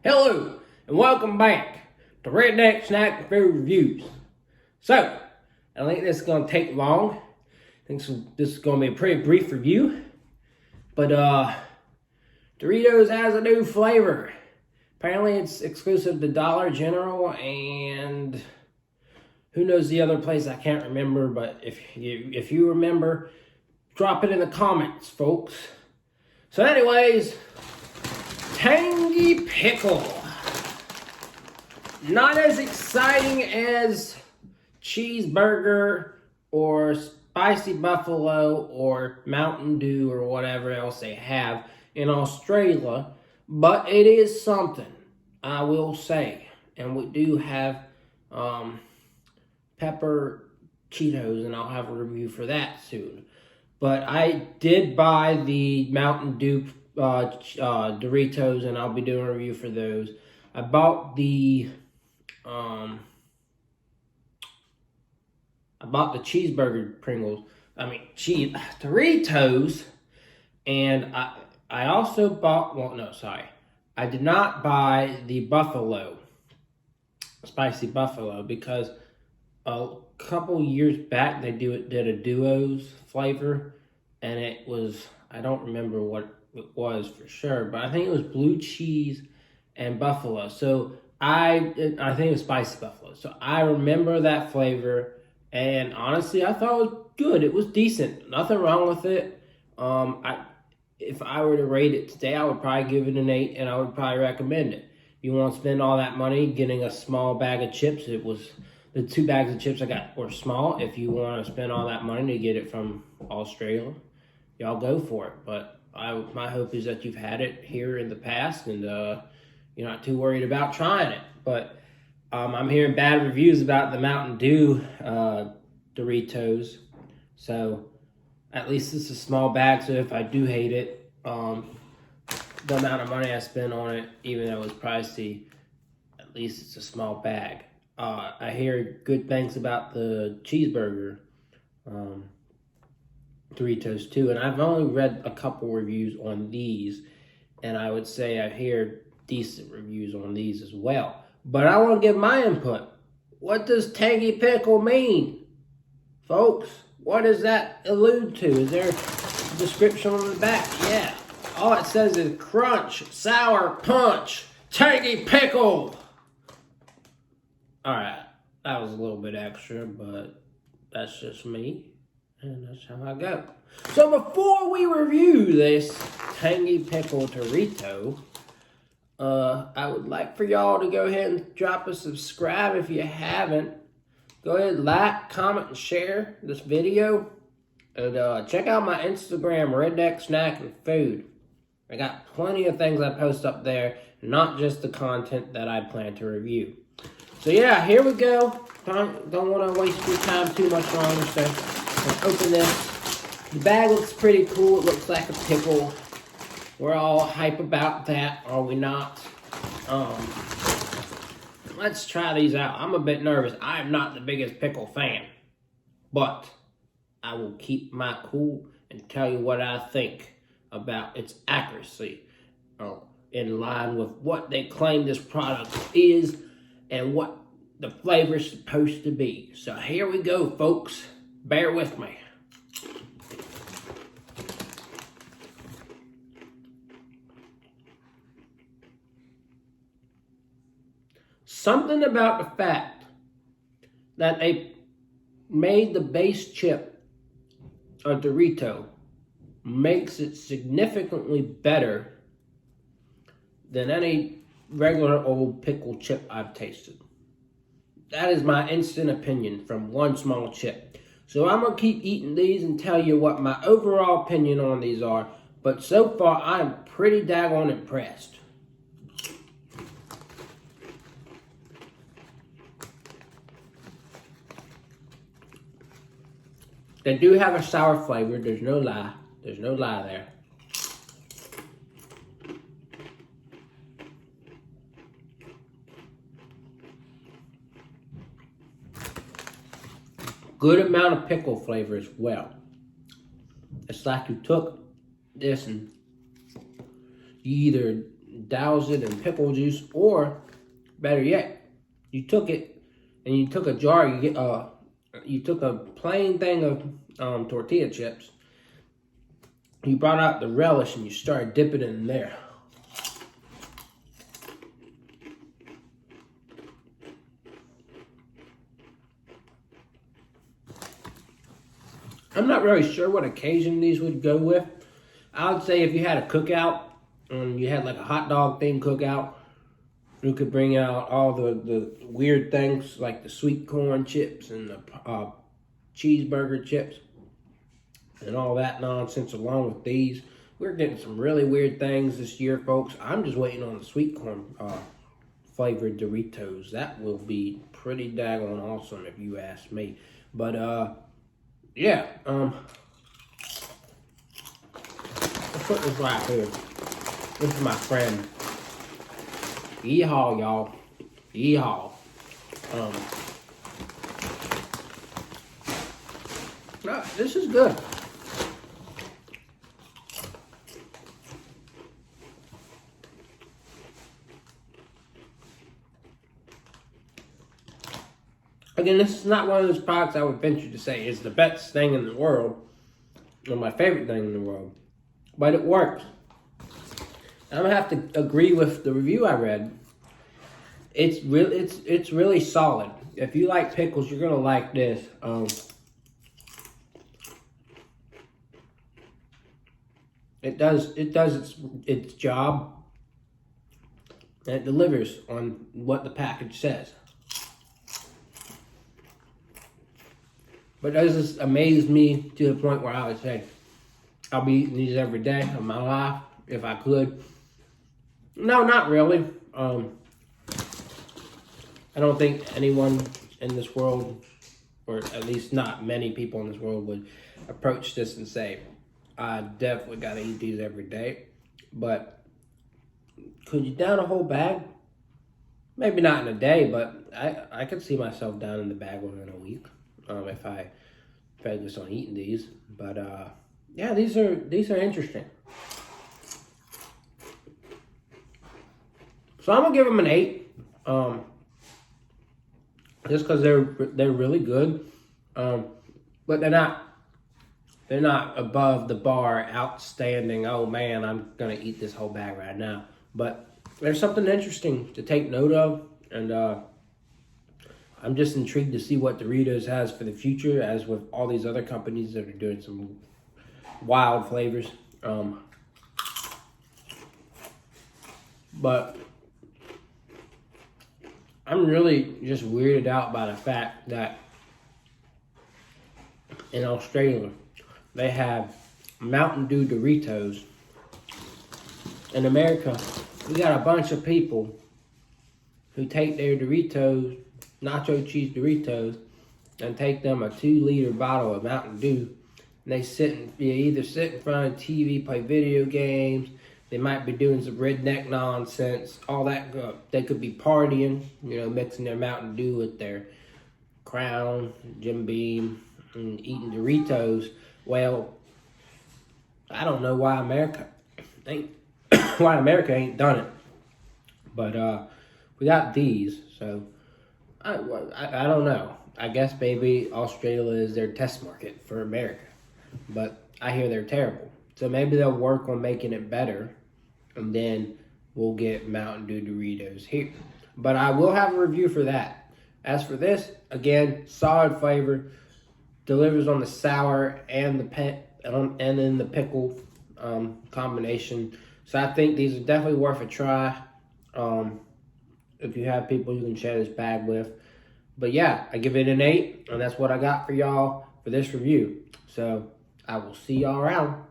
Hello, and welcome back to Redneck Snack and Food Reviews. So, I think this is going to take long. I think this is going to be a pretty brief review. But, Doritos has a new flavor. Apparently, it's exclusive to Dollar General, and who knows the other place, I can't remember. But if you remember, drop it in the comments, folks. So anyways, Tangy Pickle. Not as exciting as cheeseburger or spicy buffalo or Mountain Dew or whatever else they have in Australia, but it is something, I will say. And we do have pepper Cheetos, and I'll have a review for that soon. But I did buy the Mountain Dew Doritos, and I'll be doing a review for those. I bought the cheeseburger Pringles. Doritos, and I also bought. Well, no, sorry, I did not buy the buffalo, spicy buffalo, because a couple years back they did a duos flavor, and it was, I don't remember what it was for sure, but I think it was blue cheese and buffalo. So I think it was spicy buffalo. So I remember that flavor, and honestly, I thought it was good. It was decent. Nothing wrong with it. If I were to rate it today, I would probably give it an 8, and I would probably recommend it. If you want to spend all that money getting a small bag of chips, the 2 bags of chips I got were small. If you want to spend all that money to get it from Australia, y'all go for it. But my hope is that you've had it here in the past, and you're not too worried about trying it. But I'm hearing bad reviews about the Mountain Dew Doritos. So at least it's a small bag. So if I do hate it, the amount of money I spent on it, even though it's pricey, at least it's a small bag. I hear good things about the cheeseburger Doritos too, and I've only read a couple reviews on these, and I would say I hear decent reviews on these as well. But I want to give my input. What does Tangy Pickle mean, folks? What does that allude to? Is there a description on the back? Yeah. All it says is crunch, sour punch, Tangy Pickle. Alright, that was a little bit extra, but that's just me, and that's how I go. So before we review this Tangy Pickle Dorito, I would like for y'all to go ahead and drop a subscribe if you haven't. Go ahead, like, comment, and share this video. And check out my Instagram, Redneck Snack and Food. I got plenty of things I post up there, not just the content that I plan to review. So yeah, here we go. Don't want to waste your time too much longer, so let's open this. The bag looks pretty cool. It looks like a pickle. We're all hype about that, are we not? Let's try these out. I'm a bit nervous. I am not the biggest pickle fan, but I will keep my cool and tell you what I think about its accuracy, in line with what they claim this product is and what the flavor is supposed to be. So here we go, folks. Bear with me. Something about the fact that they made the base chip a Dorito makes it significantly better than any regular old pickle chip I've tasted. That is my instant opinion from one small chip. So I'm going to keep eating these and tell you what my overall opinion on these are. But so far, I'm pretty daggone impressed. They do have a sour flavor. There's no lie. There's no lie there. Good amount of pickle flavor as well. It's like you took this and you either douse it in pickle juice, or better yet, you took it and you took a jar. You took a plain thing of tortilla chips. You brought out the relish and you started dipping it in there. I'm not really sure what occasion these would go with. I would say if you had a cookout and you had like a hot dog themed cookout, you could bring out all the weird things like the sweet corn chips and the cheeseburger chips and all that nonsense along with these. We're getting some really weird things this year, folks. I'm just waiting on the sweet corn flavored Doritos. That will be pretty daggone awesome if you ask me. But yeah, let's put this right here. This is my friend. Yeehaw, y'all. Yeehaw. This is good. Again, this is not one of those products I would venture to say is the best thing in the world, or my favorite thing in the world, but it works. I'm gonna have to agree with the review I read. It's really solid. If you like pickles, you're gonna like this. It does its job, and it delivers on what the package says. But does this amaze me to the point where I would say I'll be eating these every day of my life if I could? No, not really. I don't think anyone in this world, or at least not many people in this world, would approach this and say, I definitely gotta eat these every day. But could you down a whole bag? Maybe not in a day, but I could see myself down in the bag within a week. If I focus on eating these, but yeah, these are interesting. So I'm gonna give them an 8, just because they're really good, but they're not above the bar, outstanding. Oh man, I'm gonna eat this whole bag right now. But there's something interesting to take note of, and I'm just intrigued to see what Doritos has for the future, as with all these other companies that are doing some wild flavors. But I'm really just weirded out by the fact that in Australia, they have Mountain Dew Doritos. In America, we got a bunch of people who take their Doritos, nacho cheese Doritos, and take them a 2-liter bottle of Mountain Dew. And they either sit in front of TV, play video games. They might be doing some redneck nonsense, all that good. They could be partying, mixing their Mountain Dew with their Crown, Jim Beam, and eating Doritos. Well, I don't know why America ain't done it. But we got these, so I don't know. I guess maybe Australia is their test market for America. But I hear they're terrible. So maybe they'll work on making it better, and then we'll get Mountain Dew Doritos here. But I will have a review for that. As for this, again, solid flavor. Delivers on the sour and then the pickle combination. So I think these are definitely worth a try. If you have people you can share this bag with. But yeah, I give it an 8, and that's what I got for y'all for this review. So I will see y'all around.